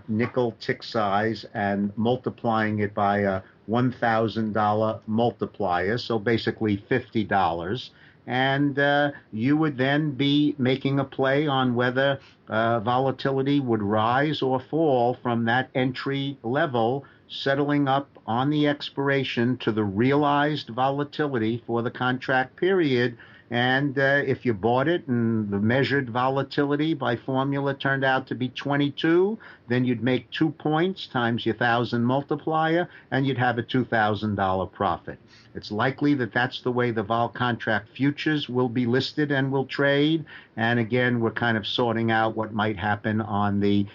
nickel tick size and multiplying it by a $1,000 multiplier, so basically $50. And you would then be making a play on whether volatility would rise or fall from that entry level, settling up on the expiration to the realized volatility for the contract period. And if you bought it and the measured volatility by formula turned out to be 22, then you'd make 2 points times your 1,000 multiplier, and you'd have a $2,000 profit. It's likely that that's the way the vol contract futures will be listed and will trade. And again, we're kind of sorting out what might happen on the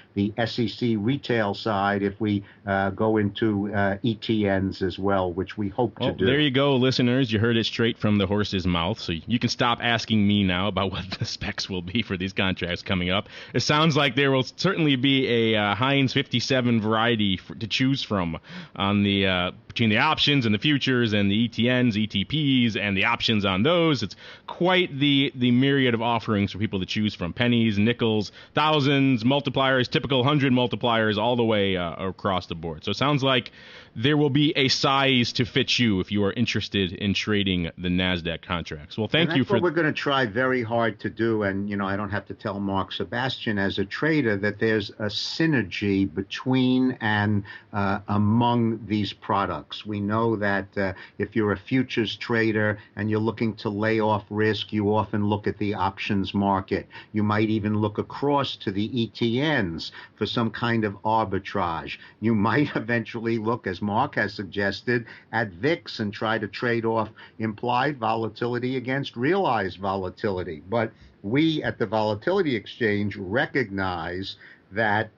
SEC retail side if we go into ETNs as well, which we hope to do. There you go, listeners. You heard it straight from the horse's mouth. So you can stop asking me now about what the specs will be for these contracts coming up. It sounds like there will certainly be a Heinz 57 variety to choose from on the between the options and the futures and the ETNs, ETPs, and the options on those. It's quite the myriad of offerings for people to choose from. Pennies, nickels, thousands, multipliers, typical 100 multipliers, all the way across the board. So it sounds like there will be a size to fit you if you are interested in trading the Nasdaq contracts. Well, thank you for. What we're going to try very hard to do, and I don't have to tell Mark Sebastian as a trader that there's a synergy between and among these products. We know that if you're a futures trader and you're looking to lay off risk, you often look at the options market. You might even look across to the ETNs for some kind of arbitrage. You might eventually look, as Mark has suggested, at VIX and try to trade off implied volatility against realized volatility. But we at the Volatility Exchange recognize that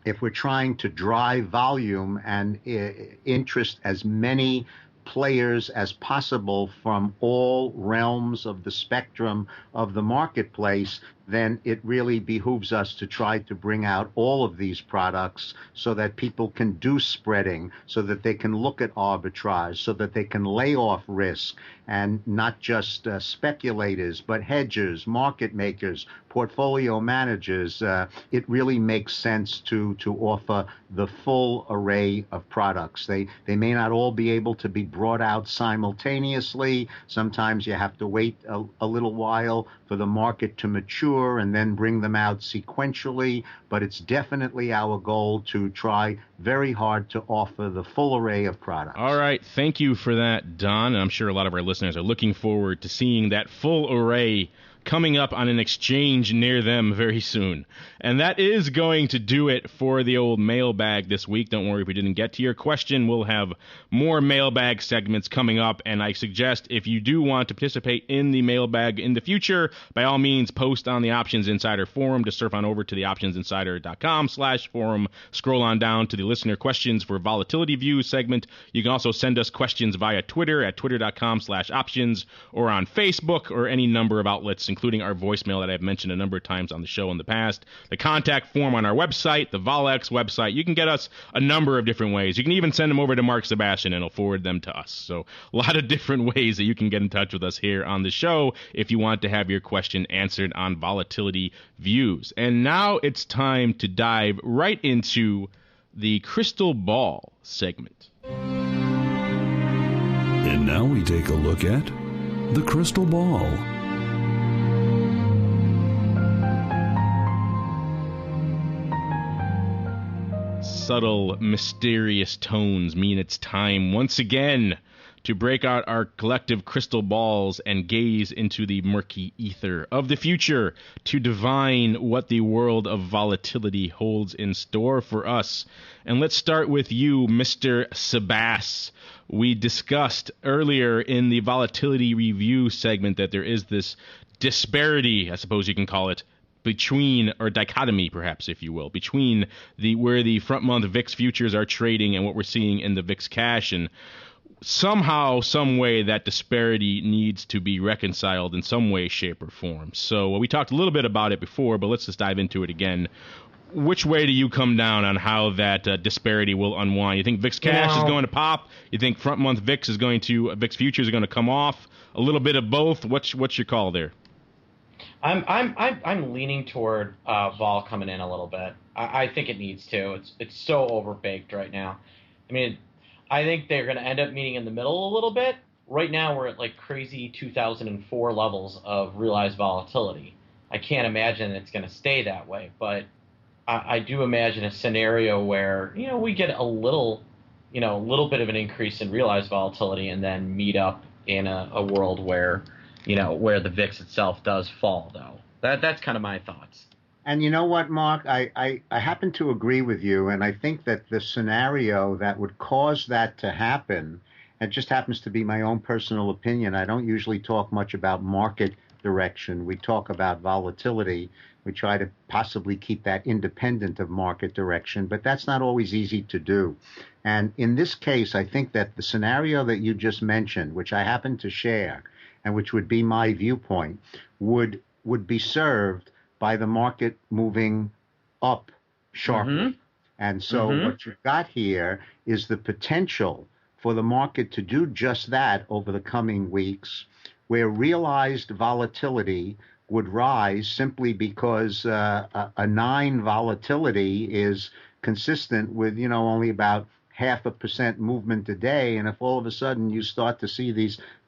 if we're trying to drive volume and interest as many players as possible from all realms of the spectrum of the marketplace, then it really behooves us to try to bring out all of these products so that people can do spreading, so that they can look at arbitrage, so that they can lay off risk, and not just speculators, but hedgers, market makers, portfolio managers. It really makes sense to offer the full array of products. They may not all be able to be brought out simultaneously. Sometimes you have to wait a little while for the market to mature and then bring them out sequentially, but it's definitely our goal to try very hard to offer the full array of products. All right. Thank you for that, Don. And I'm sure a lot of our listeners are looking forward to seeing that full array coming up on an exchange near them very soon. And that is going to do it for the old mailbag this week. Don't worry if we didn't get to your question. We'll have more mailbag segments coming up, and I suggest if you do want to participate in the mailbag in the future, by all means post on the Options Insider forum. Just surf on over to the optionsinsider.com/forum. Scroll on down to the listener questions for Volatility Views segment. You can also send us questions via Twitter at twitter.com/options, or on Facebook, or any number of outlets, including our voicemail that I've mentioned a number of times on the show in the past, the contact form on our website, the Volex website. You can get us a number of different ways. You can even send them over to Mark Sebastian, and he'll forward them to us. So a lot of different ways that you can get in touch with us here on the show if you want to have your question answered on Volatility Views. And now it's time to dive right into the Crystal Ball segment. And now we take a look at the crystal ball. Subtle, mysterious tones mean it's time once again to break out our collective crystal balls and gaze into the murky ether of the future to divine what the world of volatility holds in store for us. And let's start with you, Mr. Sebas. We discussed earlier in the Volatility Review segment that there is this disparity, I suppose you can call it, between, or dichotomy perhaps, if you will, between where the front month VIX futures are trading and what we're seeing in the VIX cash. And somehow, some way, that disparity needs to be reconciled in some way, shape, or form. So we talked a little bit about it before, but let's just dive into it again. Which way do you come down on how that disparity will unwind? You think VIX cash is going to pop? You think front month VIX futures are going to come off? A little bit of both? What's your call there? I'm leaning toward vol coming in a little bit. I think it needs to. It's so overbaked right now. I mean, I think they're going to end up meeting in the middle a little bit. Right now we're at like crazy 2004 levels of realized volatility. I can't imagine it's going to stay that way, but I do imagine a scenario where we get a little bit of an increase in realized volatility and then meet up in a world where where the VIX itself does fall, though. That's kind of my thoughts. And you know what, Mark? I happen to agree with you, and I think that the scenario that would cause that to happen, it just happens to be my own personal opinion. I don't usually talk much about market direction. We talk about volatility. We try to possibly keep that independent of market direction, but that's not always easy to do. And in this case, I think that the scenario that you just mentioned, which I happen to share, and which would be my viewpoint, would be served by the market moving up sharply. Mm-hmm. And so what you've got here is the potential for the market to do just that over the coming weeks, where realized volatility would rise simply because a 9 volatility is consistent with, only about 0.5% movement a day. And if all of a sudden you start to see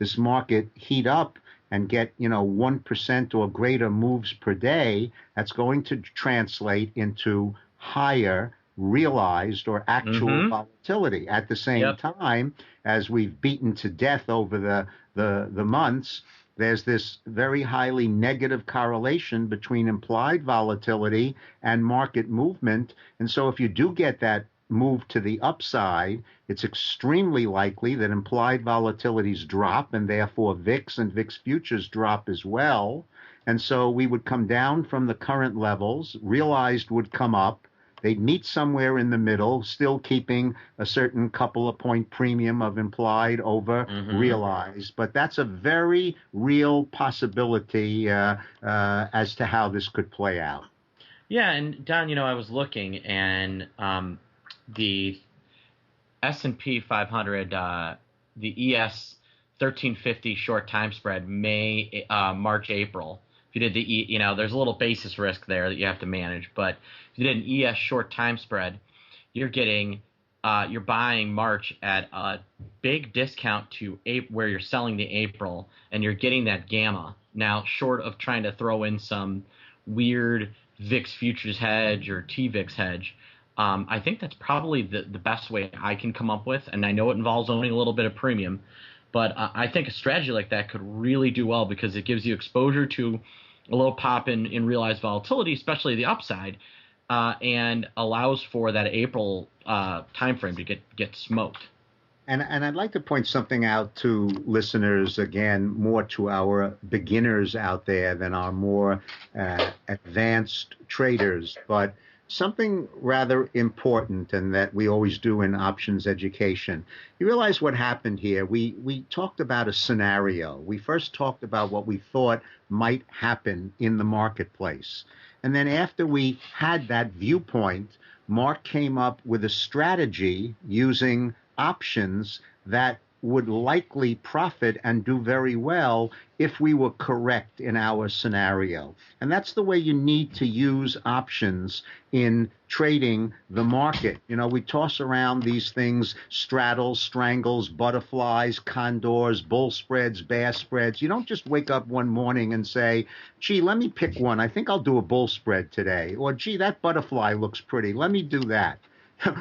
this market heat up and get, 1% or greater moves per day, that's going to translate into higher realized or actual volatility. At the same time, as we've beaten to death over the months, there's this very highly negative correlation between implied volatility and market movement. And so if you do get that move to the upside, it's extremely likely that implied volatilities drop, and therefore VIX and VIX futures drop as well. And so we would come down from the current levels, realized would come up, they'd meet somewhere in the middle, still keeping a certain couple of point premium of implied over realized. But that's a very real possibility as to how this could play out. Yeah, and Don, I was looking, and the S&P 500, the ES 1350 short time spread, March, April. If you did the, there's a little basis risk there that you have to manage, but if you did an ES short time spread, you're getting, you're buying March at a big discount to where you're selling the April, and you're getting that gamma. Now, short of trying to throw in some weird VIX futures hedge or TVIX hedge, I think that's probably the best way I can come up with, and I know it involves owning a little bit of premium, but I think a strategy like that could really do well because it gives you exposure to a little pop in realized volatility, especially the upside, and allows for that April time frame to get smoked. And I'd like to point something out to listeners, again, more to our beginners out there than our more advanced traders, but something rather important, and that we always do in options education. You realize what happened here? We talked about a scenario. We first talked about what we thought might happen in the marketplace. And then after we had that viewpoint, Mark came up with a strategy using options that would likely profit and do very well if we were correct in our scenario. And that's the way you need to use options in trading the market. We toss around these things: straddles, strangles, butterflies, condors, bull spreads, bear spreads. You don't just wake up one morning and say, gee, let me pick one. I think I'll do a bull spread today. Or, gee, that butterfly looks pretty. Let me do that.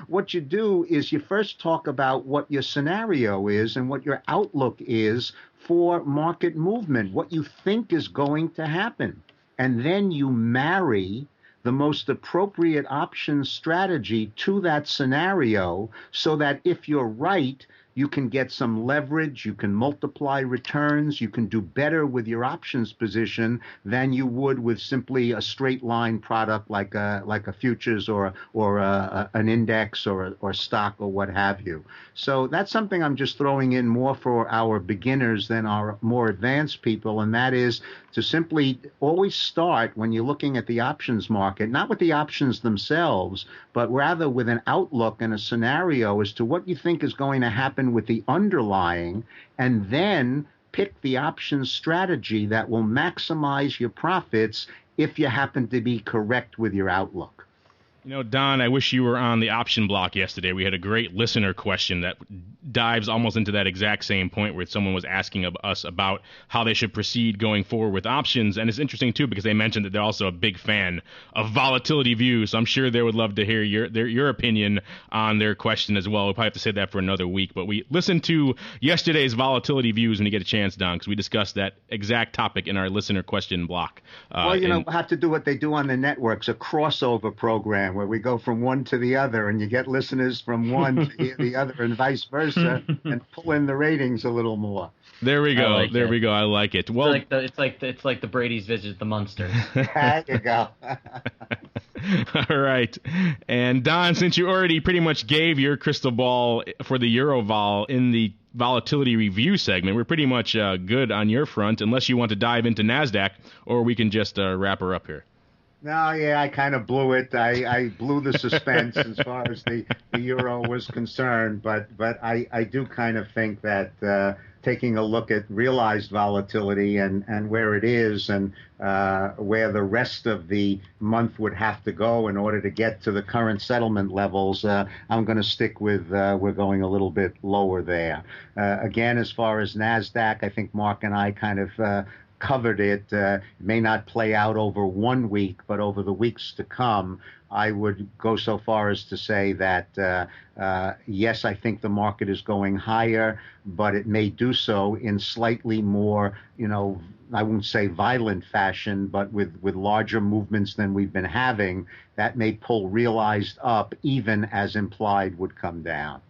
What you do is you first talk about what your scenario is and what your outlook is for market movement, what you think is going to happen. And then you marry the most appropriate option strategy to that scenario so that if you're right, you can get some leverage, you can multiply returns, you can do better with your options position than you would with simply a straight line product like a futures or an index or stock or what have you. So that's something I'm just throwing in more for our beginners than our more advanced people, and that is to simply always start when you're looking at the options market, not with the options themselves, but rather with an outlook and a scenario as to what you think is going to happen with the underlying, and then pick the option strategy that will maximize your profits if you happen to be correct with your outlook. Don, I wish you were on the option block yesterday. We had a great listener question that dives almost into that exact same point where someone was asking us about how they should proceed going forward with options. And it's interesting, too, because they mentioned that they're also a big fan of volatility views. So I'm sure they would love to hear your opinion on their question as well. We'll probably have to say that for another week. But we listened to yesterday's volatility views when you get a chance, Don, because we discussed that exact topic in our listener question block. We'll have to do what they do on the networks, a crossover program where we go from one to the other, and you get listeners from one to the other and vice versa, and pull in the ratings a little more. There we go. We go. I like it. Well, it's like the Brady's visit the Munster. There you go. All right. And Don, since you already pretty much gave your crystal ball for the Eurovol in the volatility review segment, we're pretty much good on your front, unless you want to dive into Nasdaq, or we can just wrap her up here. No, yeah, I kind of blew it. I blew the suspense as far as the euro was concerned, but I do kind of think that taking a look at realized volatility and where it is and where the rest of the month would have to go in order to get to the current settlement levels, I'm going to stick with we're going a little bit lower there. Again, as far as Nasdaq, I think Mark and I kind of covered it. It may not play out over 1 week, but over the weeks to come, I would go so far as to say that, yes, I think the market is going higher, but it may do so in slightly more, I won't say violent fashion, but with larger movements than we've been having. That may pull realized up even as implied would come down.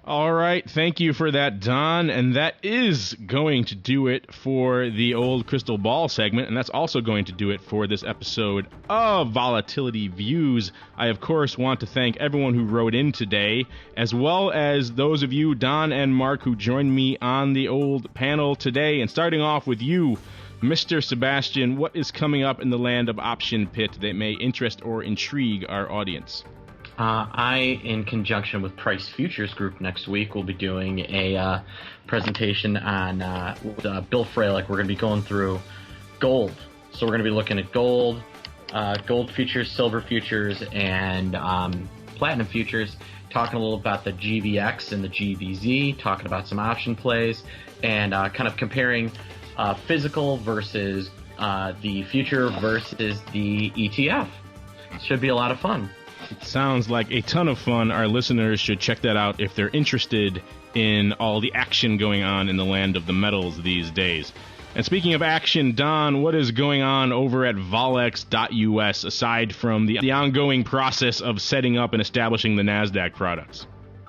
All right. Thank you for that, Don. And that is going to do it for the old crystal ball segment. And that's also going to do it for this episode of Volatility Views. I, of course, want to thank everyone who wrote in today, as well as those of you, Don and Mark, who joined me on the old panel today. And starting off with you, Mr. Sebastian, what is coming up in the land of Option Pit that may interest or intrigue our audience? I, in conjunction with Price Futures Group next week, will be doing a presentation on Bill Fralick. We're going to be going through gold. So we're going to be looking at gold futures, silver futures, and platinum futures, talking a little about the GVX and the GVZ, talking about some option plays, and kind of comparing physical versus the future versus the ETF. It should be a lot of fun. It sounds like a ton of fun. Our listeners should check that out if they're interested in all the action going on in the land of the metals these days. And speaking of action, Don, what is going on over at volex.us aside from the ongoing process of setting up and establishing the Nasdaq products?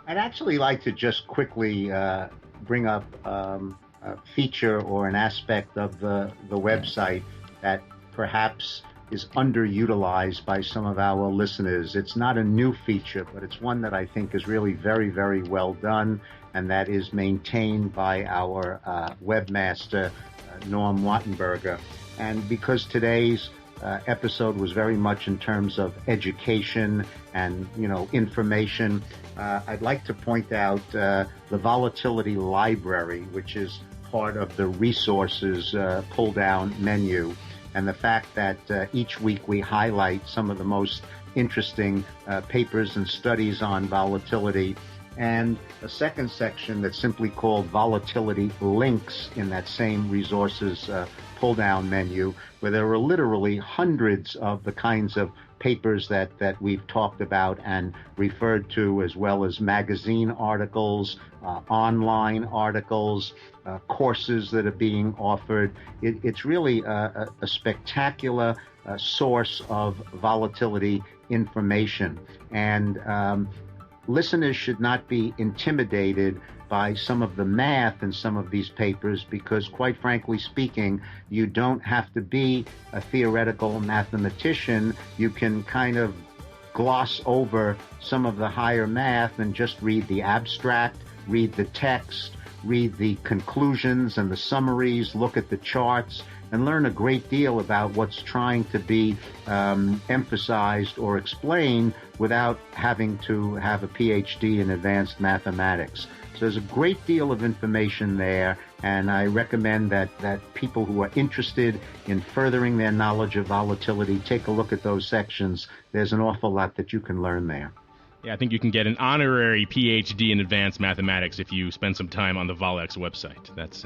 I'd actually like to just quickly bring up a feature or an aspect of the website that perhaps is underutilized by some of our listeners. It's not a new feature, but it's one that I think is really very, very well done, and that is maintained by our webmaster, Norm Wattenberger. And because today's episode was very much in terms of education and, information, I'd like to point out the Volatility Library, which is part of the resources pull-down menu, and the fact that each week we highlight some of the most interesting papers and studies on volatility, and a second section that's simply called Volatility Links in that same resources pull-down menu, where there are literally hundreds of the kinds of papers that we've talked about and referred to, as well as magazine articles, online articles, courses that are being offered. It's really a spectacular source of volatility information. And listeners should not be intimidated by some of the math in some of these papers, because quite frankly speaking, you don't have to be a theoretical mathematician. You can kind of gloss over some of the higher math and just read the abstract, read the text, read the conclusions and the summaries, look at the charts, and learn a great deal about what's trying to be emphasized or explained without having to have a PhD in advanced mathematics. So there's a great deal of information there, and I recommend that people who are interested in furthering their knowledge of volatility take a look at those sections. There's an awful lot that you can learn there. Yeah, I think you can get an honorary PhD in advanced mathematics if you spend some time on the Volex website. That's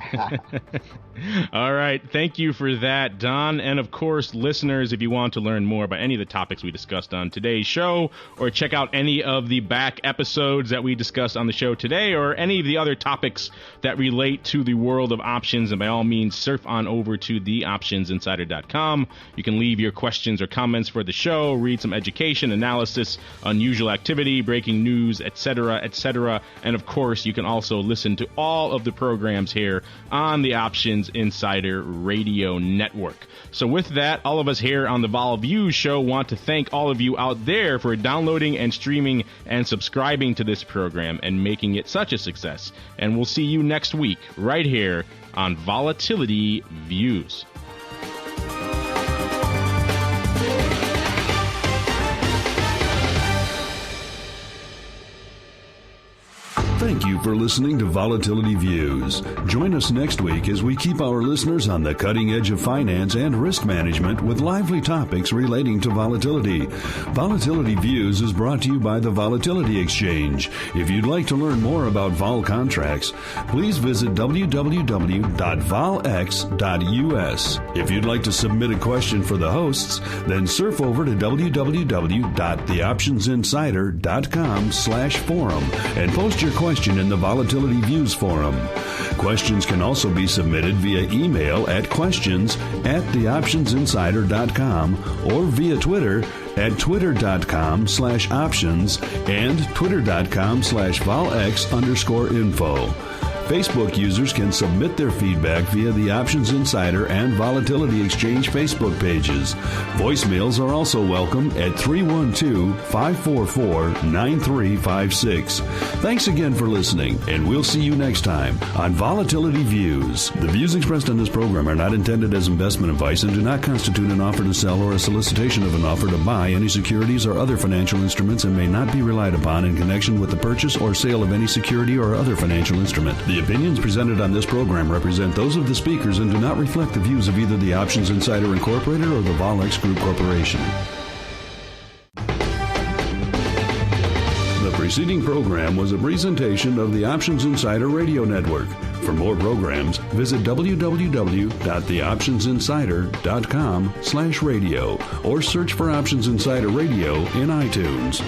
all right. Thank you for that, Don. And of course, listeners, if you want to learn more about any of the topics we discussed on today's show, or check out any of the back episodes that we discussed on the show today, or any of the other topics that relate to the world of options, and by all means, surf on over to theoptionsinsider.com. You can leave your questions or comments for the show, read some education, analysis, unusual activity, breaking news, etc., etc. And of course, you can also listen to all of the programs here on the Options Insider Radio Network. So with that, all of us here on the Vol Views show want to thank all of you out there for downloading and streaming and subscribing to this program and making it such a success. And we'll see you next week right here on Volatility Views. Thank you for listening to Volatility Views. Join us next week as we keep our listeners on the cutting edge of finance and risk management with lively topics relating to volatility. Volatility Views is brought to you by the Volatility Exchange. If you'd like to learn more about VolContracts, please visit www.volx.us. If you'd like to submit a question for the hosts, then surf over to www.theoptionsinsider.com/forum and post your question in the Volatility Views forum. Questions can also be submitted via email at questions@theoptionsinsider.com or via Twitter at twitter.com/options and twitter.com/volx_info. Facebook users can submit their feedback via the Options Insider and Volatility Exchange Facebook pages. Voicemails are also welcome at 312-544-9356. Thanks again for listening, and we'll see you next time on Volatility Views. The views expressed on this program are not intended as investment advice and do not constitute an offer to sell or a solicitation of an offer to buy any securities or other financial instruments and may not be relied upon in connection with the purchase or sale of any security or other financial instrument. The opinions presented on this program represent those of the speakers and do not reflect the views of either the Options Insider Incorporated or the Volx Group Corporation. The preceding program was a presentation of the Options Insider Radio Network. For more programs, visit www.theoptionsinsider.com/radio or search for Options Insider Radio in iTunes.